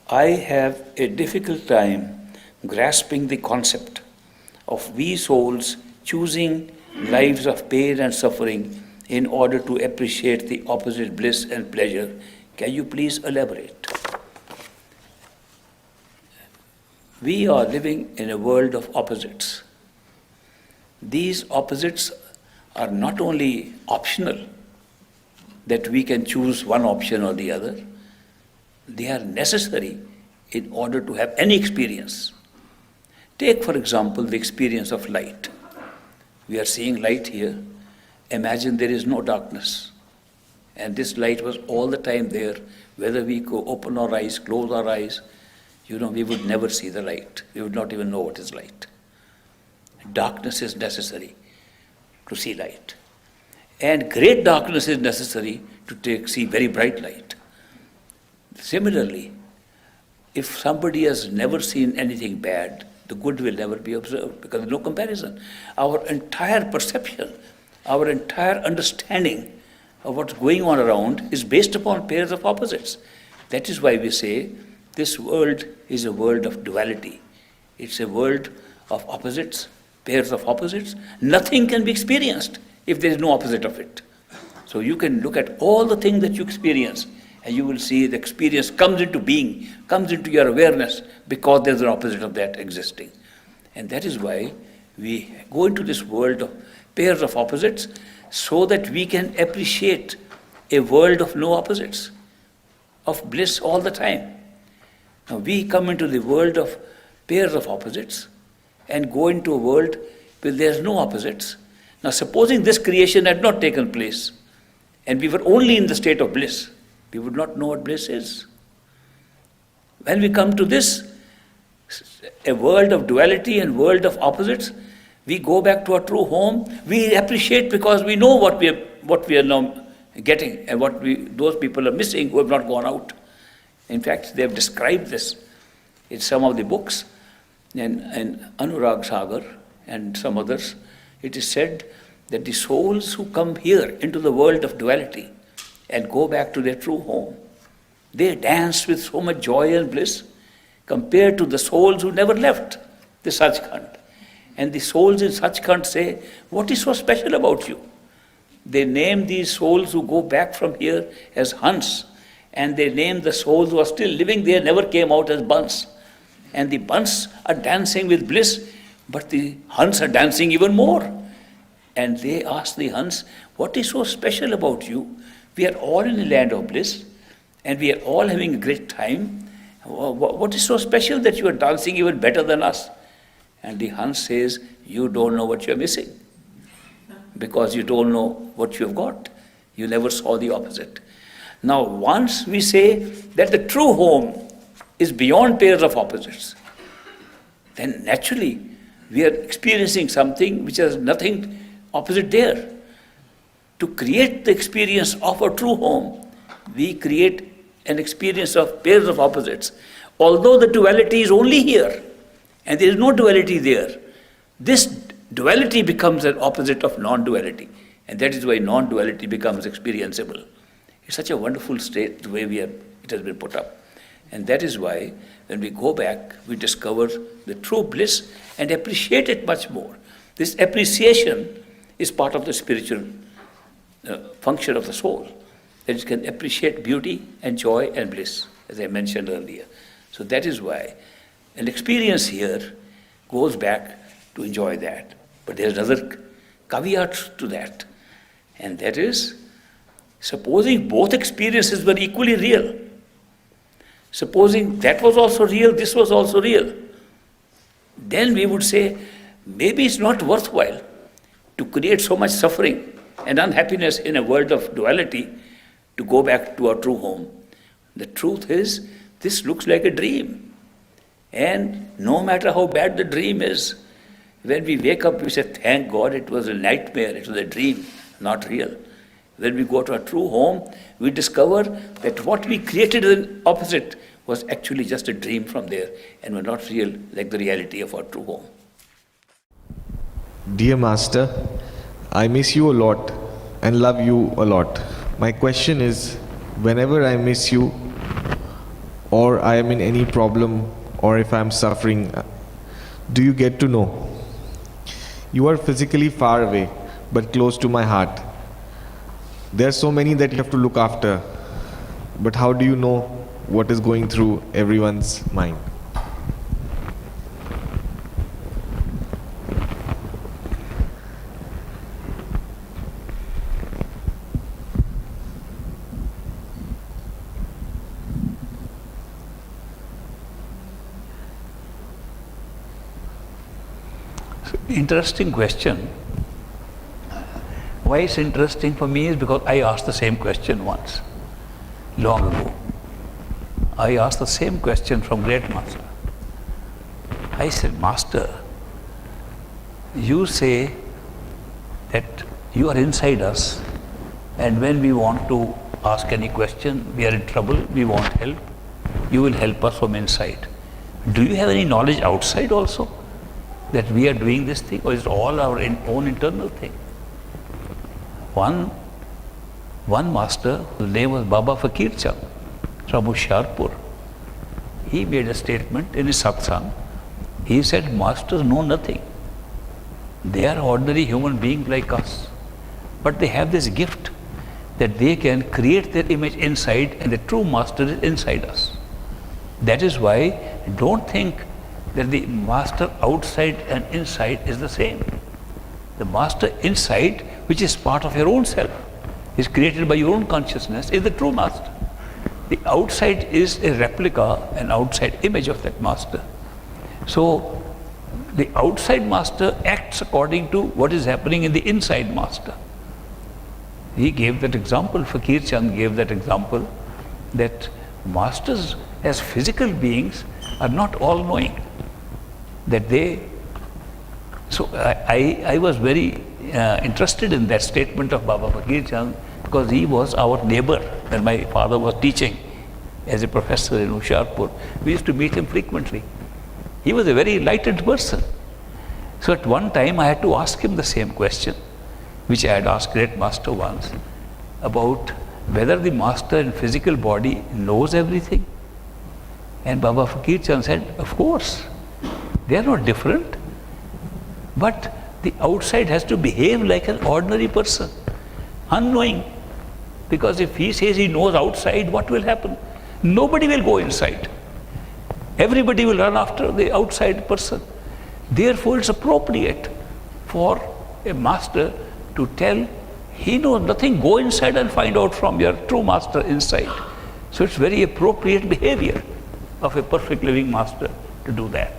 I have a difficult time grasping the concept of we souls choosing lives of pain and suffering in order to appreciate the opposite bliss and pleasure. Can you please elaborate? We are living in a world of opposites. These opposites are not only optional, that we can choose one option or the other, they are necessary in order to have any experience. Take, for example, the experience of light. We are seeing light here. Imagine there is no darkness. And this light was all the time there. Whether we go open our eyes, close our eyes, we would never see the light. We would not even know what is light. Darkness is necessary to see light. And great darkness is necessary to see very bright light. Similarly, if somebody has never seen anything bad, the good will never be observed because there's no comparison. Our entire perception, our entire understanding of what's going on around is based upon pairs of opposites. That is why we say this world is a world of duality. It's a world of opposites, pairs of opposites. Nothing can be experienced if there is no opposite of it. So you can look at all the things that you experience and you will see the experience comes into being, comes into your awareness because there's an opposite of that existing. And that is why we go into this world of pairs of opposites so that we can appreciate a world of no opposites, of bliss all the time. Now we come into the world of pairs of opposites and go into a world where there's no opposites. Now supposing this creation had not taken place and we were only in the state of bliss, we would not know what bliss is. When we come to this, a world of duality and world of opposites, we go back to our true home. We appreciate because we know what we are now getting and what those people are missing who have not gone out. In fact, they have described this in some of the books, in Anurag Sagar and some others. It is said that the souls who come here into the world of duality and go back to their true home, they dance with so much joy and bliss compared to the souls who never left the Sachkhand. And the souls in Sachkhand say, what is so special about you? They name these souls who go back from here as Hans, and they name the souls who are still living there, never came out, as Bans. And the Bans are dancing with bliss, but the Hans are dancing even more. And they ask the Hans, what is so special about you? We are all in the land of bliss, and we are all having a great time. What is so special that you are dancing even better than us? And the Hans says, you don't know what you are missing, because you don't know what you have got. You never saw the opposite. Now, once we say that the true home is beyond pairs of opposites, then naturally we are experiencing something which has nothing opposite there. To create the experience of a true home, we create an experience of pairs of opposites. Although the duality is only here, and there is no duality there, this duality becomes an opposite of non-duality. And that is why non-duality becomes experienceable. It's such a wonderful state, the way it has been put up. And that is why, when we go back, we discover the true bliss and appreciate it much more. This appreciation is part of the spiritual function of the soul, that it can appreciate beauty and joy and bliss, as I mentioned earlier. So that is why an experience here goes back to enjoy that. But there's another caveat to that, and that is, supposing both experiences were equally real, supposing that was also real, this was also real, then we would say, maybe it's not worthwhile to create so much suffering and unhappiness in a world of duality to go back to our true home. The truth is, this looks like a dream. And no matter how bad the dream is, when we wake up, we say, thank God it was a nightmare, it was a dream, not real. When we go to our true home, we discover that what we created as an opposite was actually just a dream from there and were not real like the reality of our true home. Dear Master, I miss you a lot and love you a lot. My question is, whenever I miss you, or I am in any problem, or if I am suffering, do you get to know? You are physically far away, but close to my heart. There are so many that you have to look after, but how do you know what is going through everyone's mind? Interesting question. Why it's interesting for me is because I asked the same question once, long ago. I asked the same question from Great Master. I said, Master, you say that you are inside us, and when we want to ask any question, we are in trouble, we want help, you will help us from inside. Do you have any knowledge outside also that we are doing this thing, or is it all our own internal thing? One master, whose name was Baba Fakir Chand from Ishwar Puri, he made a statement in his satsang. He said, masters know nothing. They are ordinary human beings like us, but they have this gift that they can create their image inside, and the true master is inside us. That is why don't think that the master outside and inside is the same. The master inside, which is part of your own self, is created by your own consciousness, is the true master. The outside is a replica, an outside image of that master. So the outside master acts according to what is happening in the inside master. He gave that example, Fakir Chand gave that example, that masters as physical beings are not all knowing. That they, so I was very interested in that statement of Baba Fakir Chand, because he was our neighbor when my father was teaching as a professor in Ishwar Puri. We used to meet him frequently. He was a very enlightened person. So at one time I had to ask him the same question, which I had asked Great Master once, about whether the master in physical body knows everything. And Baba Fakir Chand said, of course. They are not different, but the outside has to behave like an ordinary person, unknowing. Because if he says he knows outside, what will happen? Nobody will go inside. Everybody will run after the outside person. Therefore, it's appropriate for a master to tell, he knows nothing, go inside and find out from your true master inside. So it's very appropriate behavior of a perfect living master to do that.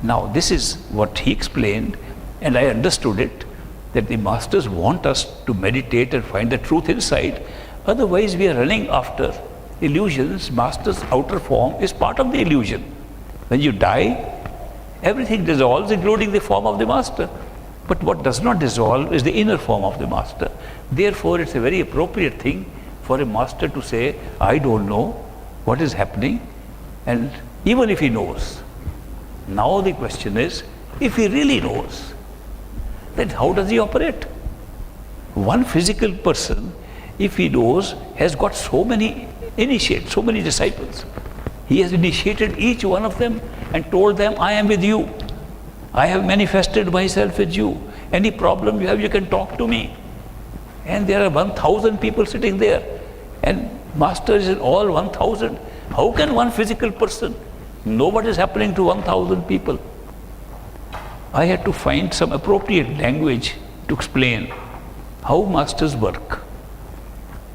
Now, this is what he explained, and I understood it, that the masters want us to meditate and find the truth inside. Otherwise, we are running after illusions. Master's outer form is part of the illusion. When you die, everything dissolves, including the form of the master. But what does not dissolve is the inner form of the master. Therefore, it's a very appropriate thing for a master to say, I don't know what is happening, and even if he knows. Now the question is, if he really knows, then how does he operate? One physical person, if he knows, has got so many initiates, so many disciples. He has initiated each one of them and told them, I am with you. I have manifested myself with you. Any problem you have, you can talk to me. And there are 1,000 people sitting there, and master is in all 1,000. How can one physical person know what is happening to 1,000 people? I had to find some appropriate language to explain how masters work.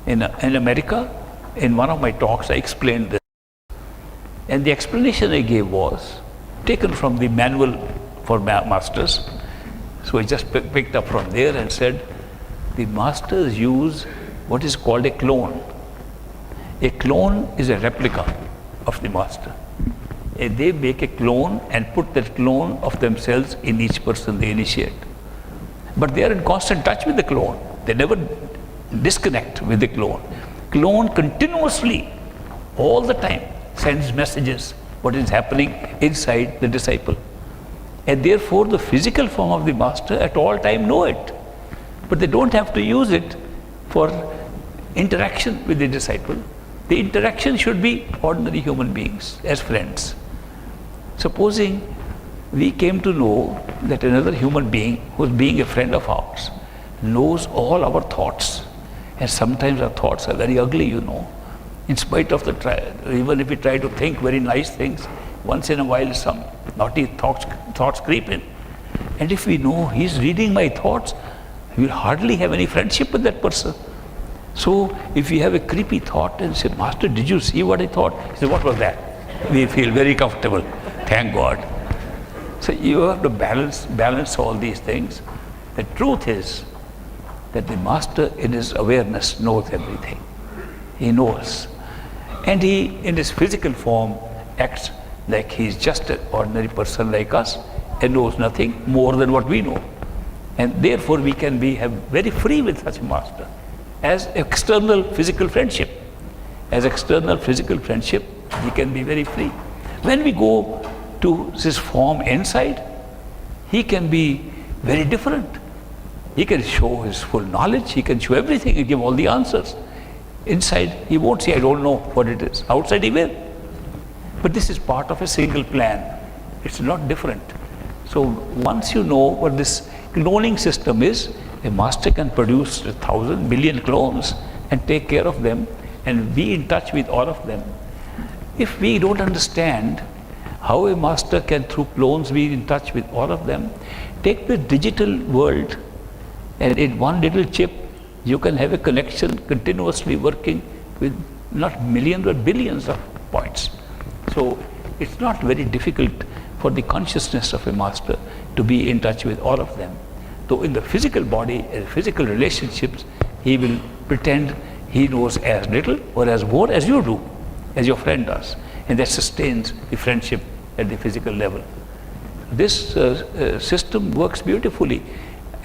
In America, in one of my talks, I explained this. And the explanation I gave was taken from the manual for masters. So I just picked up from there and said, the masters use what is called a clone. A clone is a replica of the master. They make a clone and put that clone of themselves in each person they initiate. But they are in constant touch with the clone. They never disconnect with the clone. Clone continuously, all the time, sends messages what is happening inside the disciple. And therefore, the physical form of the master at all time know it. But they don't have to use it for interaction with the disciple. The interaction should be ordinary human beings as friends. Supposing we came to know that another human being who's being a friend of ours knows all our thoughts, and sometimes our thoughts are very ugly, in spite of even if we try to think very nice things, once in a while some naughty thoughts creep in. And if we know he's reading my thoughts, we'll hardly have any friendship with that person. So if we have a creepy thought and say, Master, did you see what I thought? He said, what was that? We feel very comfortable. Thank God. So you have to balance all these things. The truth is that the Master in his awareness knows everything. He knows. And he, in his physical form, acts like he's just an ordinary person like us and knows nothing more than what we know. And therefore we can be very free with such a Master as external physical friendship. As external physical friendship, he can be very free. When we go to his form inside, he can be very different. He can show his full knowledge, he can show everything and give all the answers. Inside, he won't say, I don't know what it is. Outside, he will. But this is part of a single plan. It's not different. So once you know what this cloning system is, a Master can produce 1,000 million clones and take care of them and be in touch with all of them. If we don't understand how a Master can through clones be in touch with all of them, take the digital world and in one little chip you can have a connection continuously working with not millions but billions of points. So it's not very difficult for the consciousness of a Master to be in touch with all of them. So in the physical body, physical relationships, he will pretend he knows as little or as more as you do, as your friend does. And that sustains the friendship at the physical level. This system works beautifully.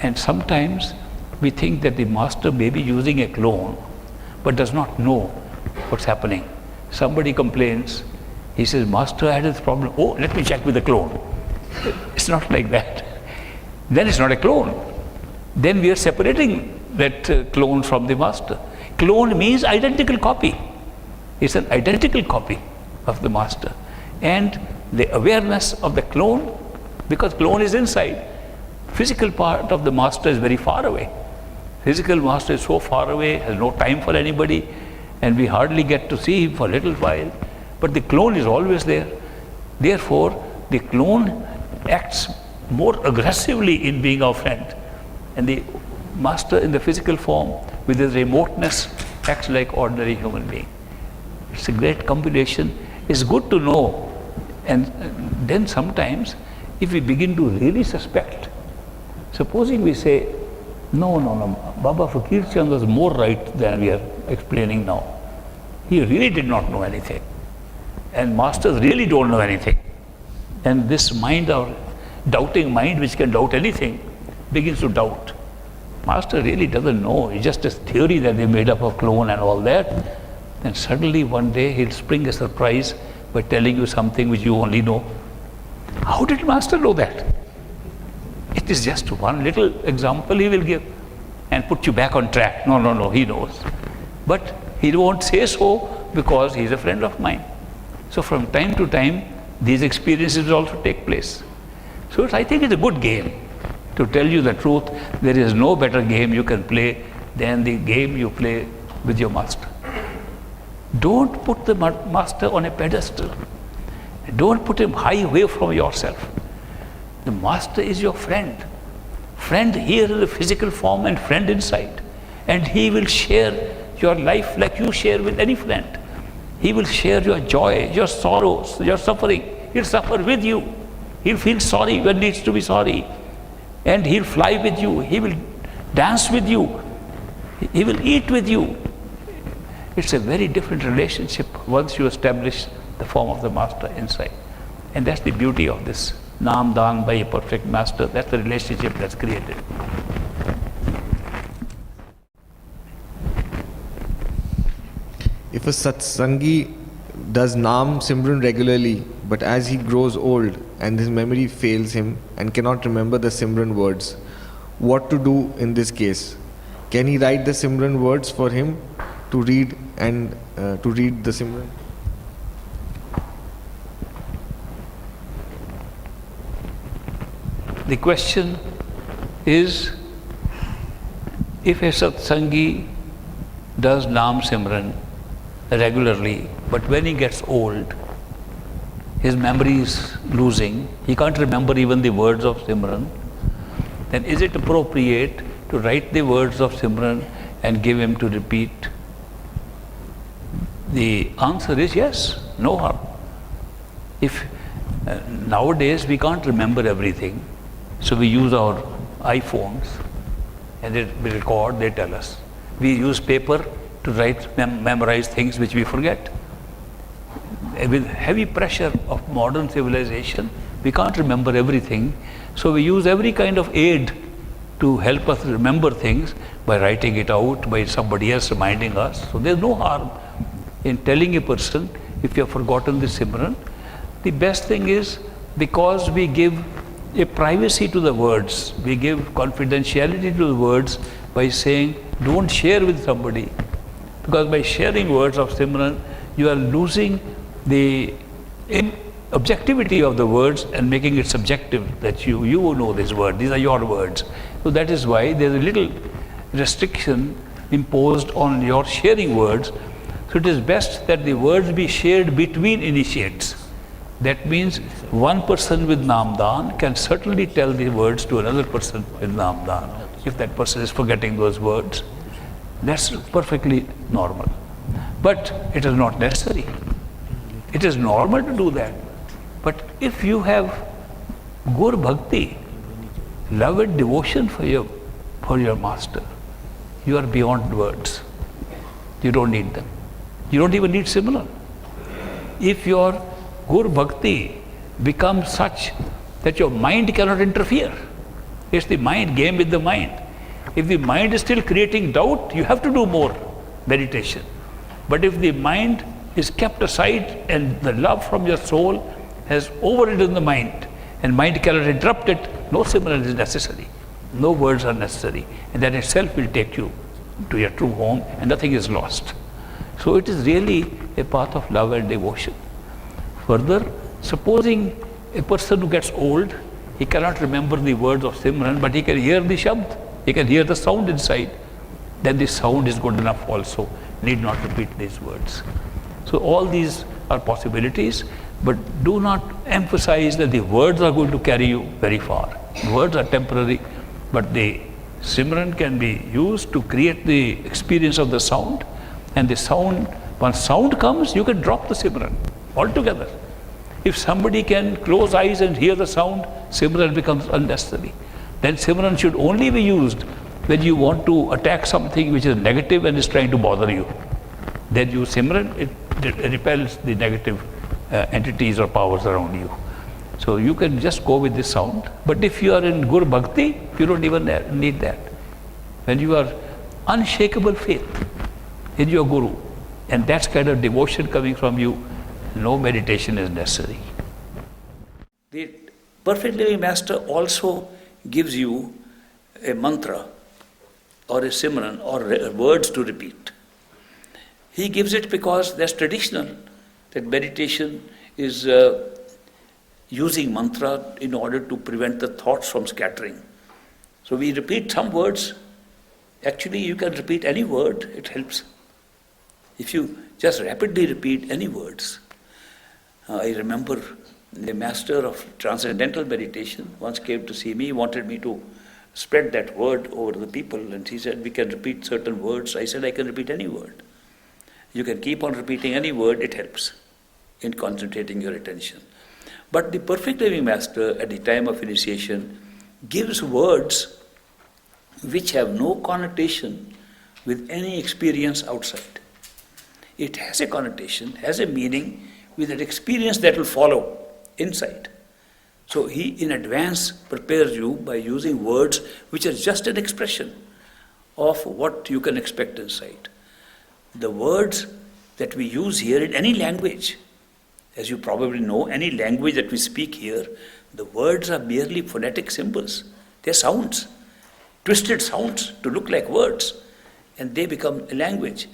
And sometimes we think that the Master may be using a clone, but does not know what's happening. Somebody complains, he says, Master, I had this problem. Oh, let me check with the clone. It's not like that. Then it's not a clone. Then we are separating that clone from the Master. Clone means identical copy. It's an identical copy of the Master. And the awareness of the clone, because clone is inside, physical part of the Master is very far away. Physical Master is so far away, has no time for anybody, and we hardly get to see him for a little while. But the clone is always there. Therefore, the clone acts more aggressively in being our friend. And the Master in the physical form, with his remoteness, acts like ordinary human being. It's a great combination. It's good to know. And then sometimes, if we begin to really suspect, supposing we say, no, Baba Fakir Chand was more right than we are explaining now. He really did not know anything. And Masters really don't know anything. And this mind, our doubting mind, which can doubt anything, begins to doubt. Master really doesn't know. It's just a theory that they made up a clone and all that. Then suddenly one day he'll spring a surprise by telling you something which you only know. How did Master know that? It is just one little example he will give and put you back on track. No, he knows. But he won't say so because he's a friend of mine. So from time to time, these experiences also take place. So I think it's a good game. To tell you the truth, there is no better game you can play than the game you play with your Master. Don't put the Master on a pedestal. Don't put him high away from yourself. The Master is your friend. Friend here in the physical form and friend inside. And he will share your life like you share with any friend. He will share your joy, your sorrows, your suffering. He'll suffer with you. He'll feel sorry when needs to be sorry. And he'll fly with you. He will dance with you. He will eat with you. It's a very different relationship once you establish the form of the Master inside. And that's the beauty of this Nam Dan by a perfect Master. That's the relationship that's created. If a Satsangi does Nam Simran regularly, but as he grows old and his memory fails him and cannot remember the Simran words, what to do in this case? Can he write the Simran words for him to read and to read the Simran? The question is, if a Satsangi does Naam Simran regularly, but when he gets old, his memory is losing, he can't remember even the words of Simran, then is it appropriate to write the words of Simran and give him to repeat? The answer is yes, no harm. If nowadays we can't remember everything, so we use our iPhones and we record, they tell us. We use paper to write, memorize things which we forget. With heavy pressure of modern civilization, we can't remember everything, so we use every kind of aid to help us remember things by writing it out, by somebody else reminding us. So there's no harm in telling a person, if you have forgotten the Simran. The best thing is, because we give a privacy to the words, we give confidentiality to the words by saying, don't share with somebody. Because by sharing words of Simran, you are losing the objectivity of the words and making it subjective, that you know this word, these are your words. So that is why there's a little restriction imposed on your sharing words. So it is best that the words be shared between initiates. That means one person with Namdan can certainly tell the words to another person with Namdan, if that person is forgetting those words. That's perfectly normal. But it is not necessary. It is normal to do that. But if you have Gur Bhakti, love and devotion for your master, you are beyond words. You don't need them. You don't even need Simran. If your Gur Bhakti becomes such that your mind cannot interfere, it's the mind, game with the mind. If the mind is still creating doubt, you have to do more meditation. But if the mind is kept aside and the love from your soul has overridden the mind, and mind cannot interrupt it, no Simran is necessary. No words are necessary. And that itself will take you to your true home, and nothing is lost. So it is really a path of love and devotion. Further, supposing a person who gets old, he cannot remember the words of Simran, but he can hear the Shabd, he can hear the sound inside. Then the sound is good enough also, need not repeat these words. So all these are possibilities, but do not emphasize that the words are going to carry you very far. Words are temporary, but the Simran can be used to create the experience of the sound, and the sound, once sound comes, you can drop the Simran altogether. If somebody can close eyes and hear the sound, Simran becomes unnecessary. Then Simran should only be used when you want to attack something which is negative and is trying to bother you. Then use Simran, it repels the negative entities or powers around you. So you can just go with this sound. But if you are in Gur Bhakti, you don't even need that. When you are unshakable faith in your Guru, and that's kind of devotion coming from you, no meditation is necessary. The perfect living master also gives you a mantra or a Simran or words to repeat. He gives it because that's traditional, that meditation is using mantra in order to prevent the thoughts from scattering. So we repeat some words. Actually, you can repeat any word, it helps. If you just rapidly repeat any words. I remember the master of transcendental meditation once came to see me. He wanted me to spread that word over the people, and he said, we can repeat certain words. I said, I can repeat any word. You can keep on repeating any word, it helps in concentrating your attention. But the perfect living master at the time of initiation gives words which have no connotation with any experience outside. It has a connotation, has a meaning with an experience that will follow inside. So he in advance prepares you by using words which are just an expression of what you can expect inside. The words that we use here in any language, as you probably know, any language that we speak here, the words are merely phonetic symbols. They're sounds, twisted sounds to look like words, and they become a language.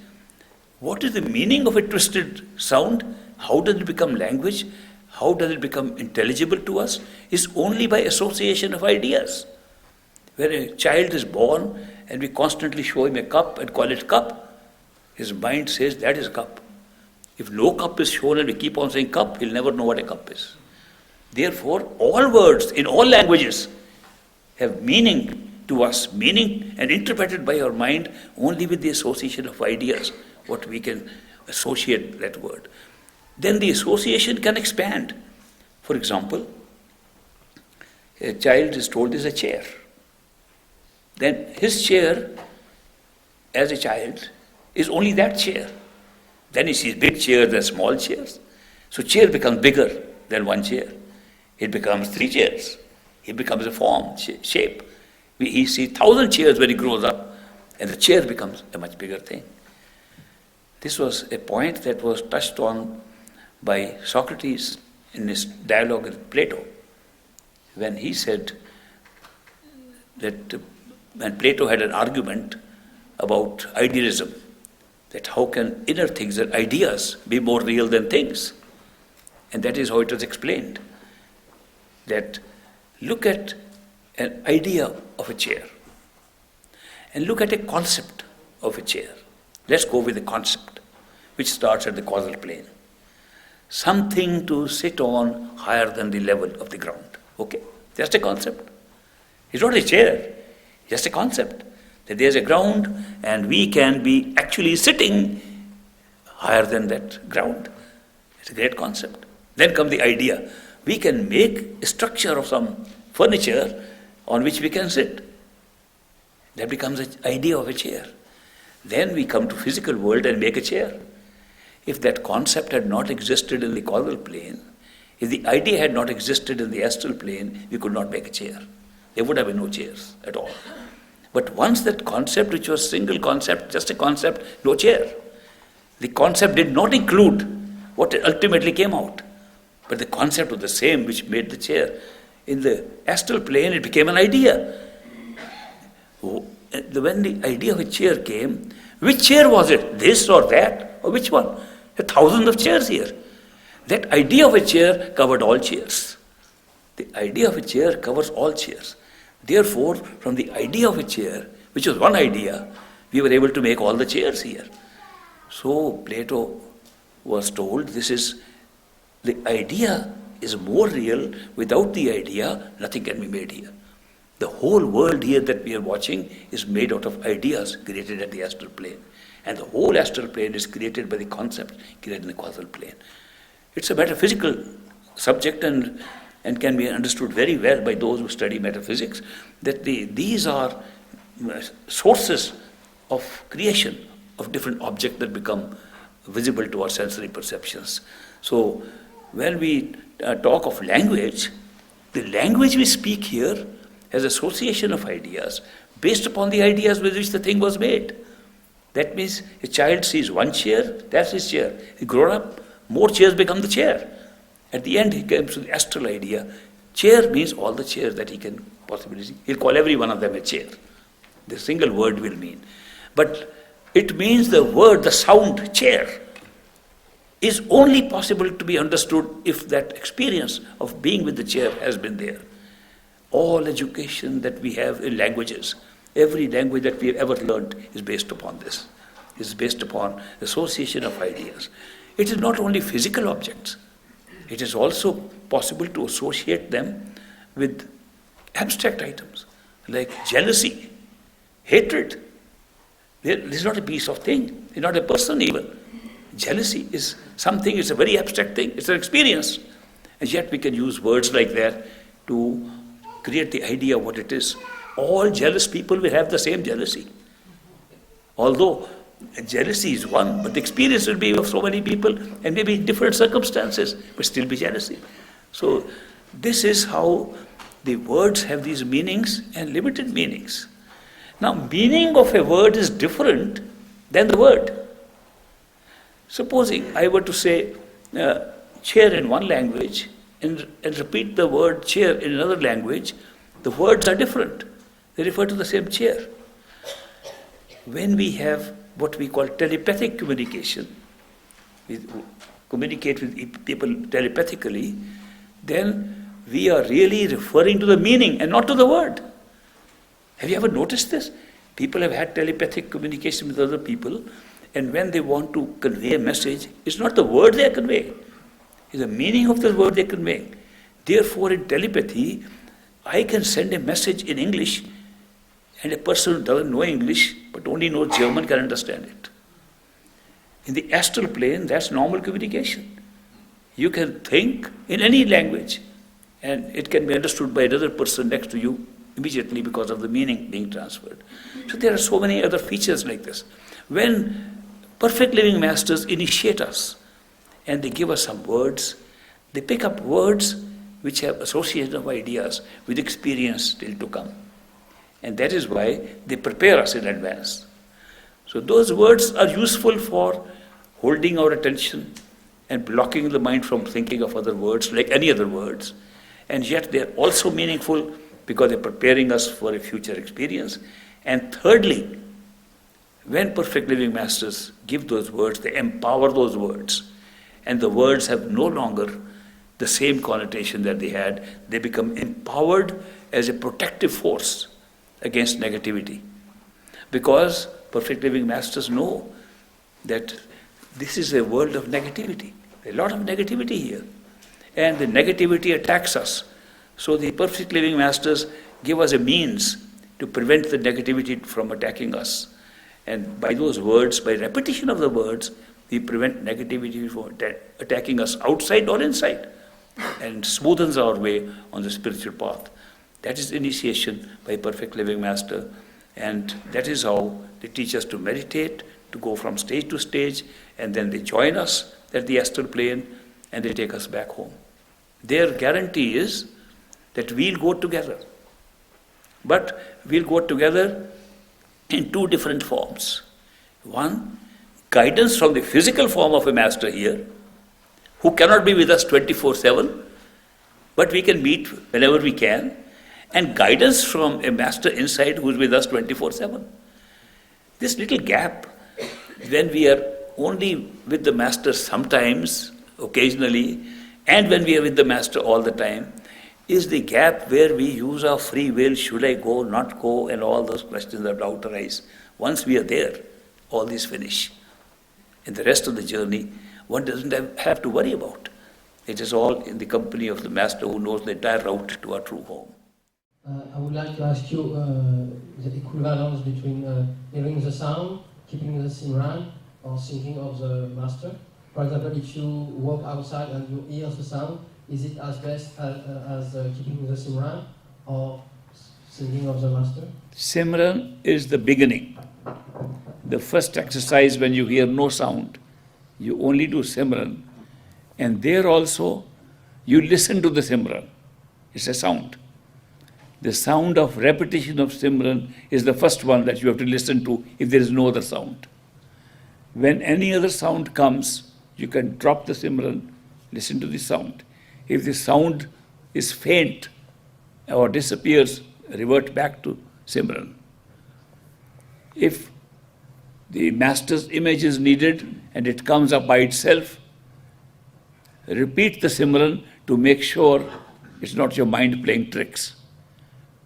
What is the meaning of a twisted sound? How does it become language? How does it become intelligible to us? Is only by association of ideas. When a child is born and we constantly show him a cup and call it cup, his mind says that is cup. If no cup is shown and we keep on saying cup, he'll never know what a cup is. Therefore, all words in all languages have meaning to us, meaning and interpreted by our mind only with the association of ideas, what we can associate that word. Then the association can expand. For example, a child is told there's a chair. Then his chair, as a child, is only that chair. Then he sees big chairs and small chairs. So chair becomes bigger than one chair. It becomes 3 chairs. It becomes a form, shape. He sees 1,000 chairs when he grows up, and the chair becomes a much bigger thing. This was a point that was touched on by Socrates in his dialogue with Plato, when he said that when Plato had an argument about idealism, that how can inner things and ideas be more real than things? And that is how it was explained. That look at an idea of a chair and look at a concept of a chair. Let's go with the concept, which starts at the causal plane. Something to sit on higher than the level of the ground. Okay, just a concept. It's not a chair, just a concept. That there's a ground and we can be actually sitting higher than that ground. It's a great concept. Then comes the idea. We can make a structure of some furniture on which we can sit. That becomes an idea of a chair. Then we come to physical world and make a chair. If that concept had not existed in the causal plane, if the idea had not existed in the astral plane, we could not make a chair. There would have been no chairs at all. But once that concept, which was single concept, just a concept, no chair. The concept did not include what ultimately came out. But the concept was the same which made the chair. In the astral plane, it became an idea. When the idea of a chair came, which chair was it? This or that? Or which one? There are thousands of chairs here. That idea of a chair covered all chairs. The idea of a chair covers all chairs. Therefore, from the idea of a chair, which was one idea, we were able to make all the chairs here. So Plato was told the idea is more real. Without the idea, nothing can be made here. The whole world here that we are watching is made out of ideas created at the astral plane. And the whole astral plane is created by the concept created in the causal plane. It's a metaphysical subject and can be understood very well by those who study metaphysics, that these are sources of creation of different objects that become visible to our sensory perceptions. So when we talk of language, the language we speak here has association of ideas based upon the ideas with which the thing was made. That means a child sees one chair, that's his chair. He grows up, more chairs become the chair. At the end, he comes to the astral idea. Chair means all the chairs that he can possibly see. He'll call every one of them a chair. The single word will mean. But it means the word, the sound, chair, is only possible to be understood if that experience of being with the chair has been there. All education that we have in languages, every language that we have ever learned is based upon this. Is based upon association of ideas. It is not only physical objects. It is also possible to associate them with abstract items like jealousy, hatred. This is not a piece of thing. It's not a person even. Jealousy is something, it's a very abstract thing. It's an experience. And yet we can use words like that to create the idea of what it is. All jealous people will have the same jealousy. Although jealousy is one, but the experience will be of so many people and maybe different circumstances, but still be jealousy. So this is how the words have these meanings and limited meanings. Now, meaning of a word is different than the word. Supposing I were to say chair in one language and repeat the word chair in another language, the words are different. They refer to the same chair. When we have what we call telepathic communication, we communicate with people telepathically, then we are really referring to the meaning and not to the word. Have you ever noticed this? People have had telepathic communication with other people, and when they want to convey a message, it's not the word they are conveying, it's the meaning of the word they are conveying. Therefore, in telepathy, I can send a message in English, and a person who doesn't know English but only knows German can understand it. In the astral plane, that's normal communication. You can think in any language, and it can be understood by another person next to you immediately because of the meaning being transferred. So there are so many other features like this. When perfect living masters initiate us and they give us some words, they pick up words which have association of ideas with experience still to come. And that is why they prepare us in advance. So those words are useful for holding our attention and blocking the mind from thinking of other words like any other words. And yet they are also meaningful because they're preparing us for a future experience. And thirdly, when perfect living masters give those words, they empower those words. And the words have no longer the same connotation that they had. They become empowered as a protective force against negativity. Because perfect living masters know that this is a world of negativity. A lot of negativity here. And the negativity attacks us. So the perfect living masters give us a means to prevent the negativity from attacking us. And by those words, by repetition of the words, we prevent negativity from attacking us outside or inside, and smoothens our way on the spiritual path. That is initiation by perfect living master, and that is how they teach us to meditate, to go from stage to stage, and then they join us at the astral plane and they take us back home. Their guarantee is that we'll go together. But we'll go together in two different forms. One, guidance from the physical form of a master here, who cannot be with us 24/7, but we can meet whenever we can, and guidance from a master inside who is with us 24/7. This little gap, when we are only with the master sometimes, occasionally, and when we are with the master all the time, is the gap where we use our free will, should I go, not go, and all those questions of doubt arise. Once we are there, all these finish. In the rest of the journey, one doesn't have to worry about. It is all in the company of the master who knows the entire route to our true home. I would like to ask you the equivalence between hearing the sound, keeping the Simran, or thinking of the master. For example, if you walk outside and you hear the sound, is it as best as keeping the Simran or thinking of the master? Simran is the beginning. The first exercise when you hear no sound, you only do Simran. And there also, you listen to the Simran. It's a sound. The sound of repetition of Simran is the first one that you have to listen to if there is no other sound. When any other sound comes, you can drop the Simran, listen to the sound. If the sound is faint or disappears, revert back to Simran. If the master's image is needed and it comes up by itself, repeat the Simran to make sure it's not your mind playing tricks.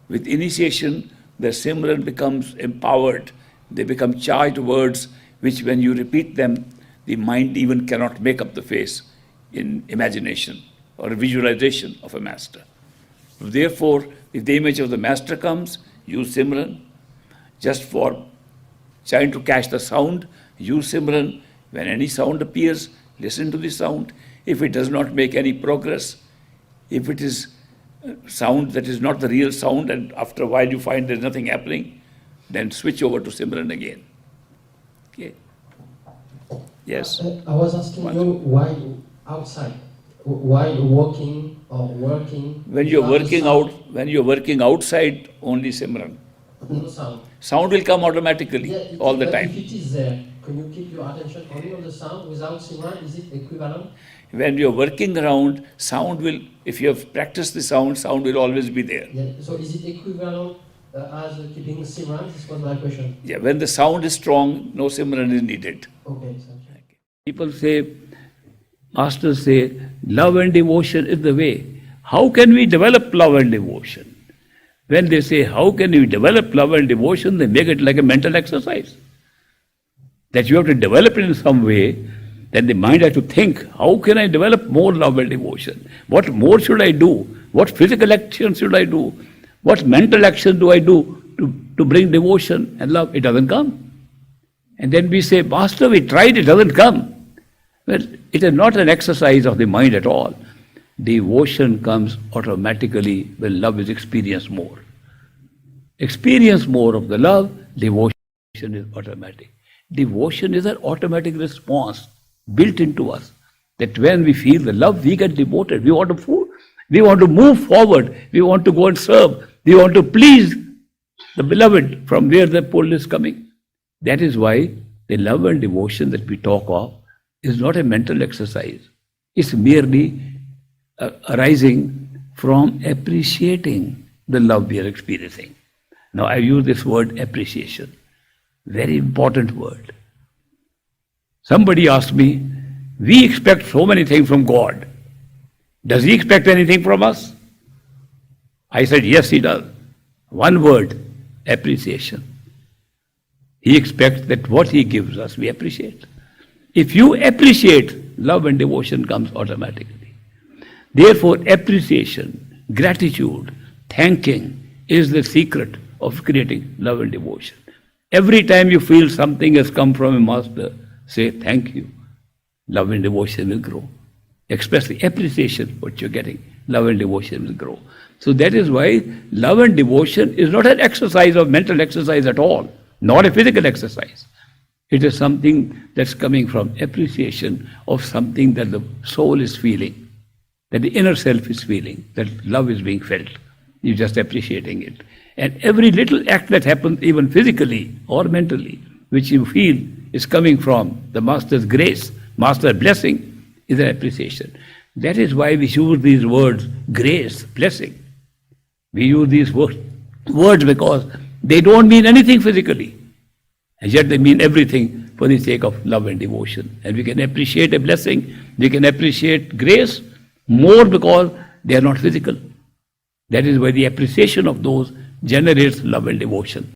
With initiation, the Simran becomes empowered. They become charged words which when you repeat them, the mind even cannot make up the face in imagination or visualization of a master. Therefore, if the image of the master comes, use Simran. Just for trying to catch the sound, use Simran. When any sound appears, listen to the sound. If it does not make any progress, if it is sound that is not the real sound and after a while you find there's nothing happening, then switch over to Simran again. Okay. Yes? I was asking you why outside, why walking or working. When you're working outside, only Simran. No sound. Sound will come automatically all the time. If it is there, can you keep your attention only on the sound without Simran? Is it equivalent? When you're working around, sound will, if you have practiced the sound will always be there. Yeah. So is it equivalent as keeping Simran? This was my question. Yeah, when the sound is strong, no Simran is needed. Okay, thank you. People say, masters say, love and devotion is the way. How can we develop love and devotion? When they say, how can we develop love and devotion, they make it like a mental exercise. That you have to develop it in some way, that the mind has to think, how can I develop more love and devotion? What more should I do? What physical action should I do? What mental action do I do to bring devotion and love? It doesn't come. And then we say, Master, we tried, it doesn't come. Well, it is not an exercise of the mind at all. Devotion comes automatically when love is experienced more. Experience more of the love, devotion is automatic. Devotion is an automatic response built into us. That when we feel the love, we get devoted. We want to move forward. We want to go and serve. We want to please the beloved from where the pull is coming. That is why the love and devotion that we talk of is not a mental exercise. It's merely arising from appreciating the love we are experiencing. Now I use this word appreciation. Very important word. Somebody asked me, we expect so many things from God. Does He expect anything from us? I said, yes, He does. One word, appreciation. He expects that what He gives us, we appreciate. If you appreciate, love and devotion comes automatically. Therefore, appreciation, gratitude, thanking is the secret of creating love and devotion. Every time you feel something has come from a master, say thank you. Love and devotion will grow. Express the appreciation what you're getting. Love and devotion will grow. So that is why love and devotion is not an exercise of mental exercise at all, not a physical exercise. It is something that's coming from appreciation of something that the soul is feeling, that the inner self is feeling, that love is being felt. You're just appreciating it. And every little act that happens, even physically or mentally, which you feel is coming from the Master's grace, Master's blessing, is an appreciation. That is why we use these words, grace, blessing. We use these words because they don't mean anything physically. And yet they mean everything for the sake of love and devotion. And we can appreciate a blessing, we can appreciate grace more because they are not physical. That is why the appreciation of those generates love and devotion.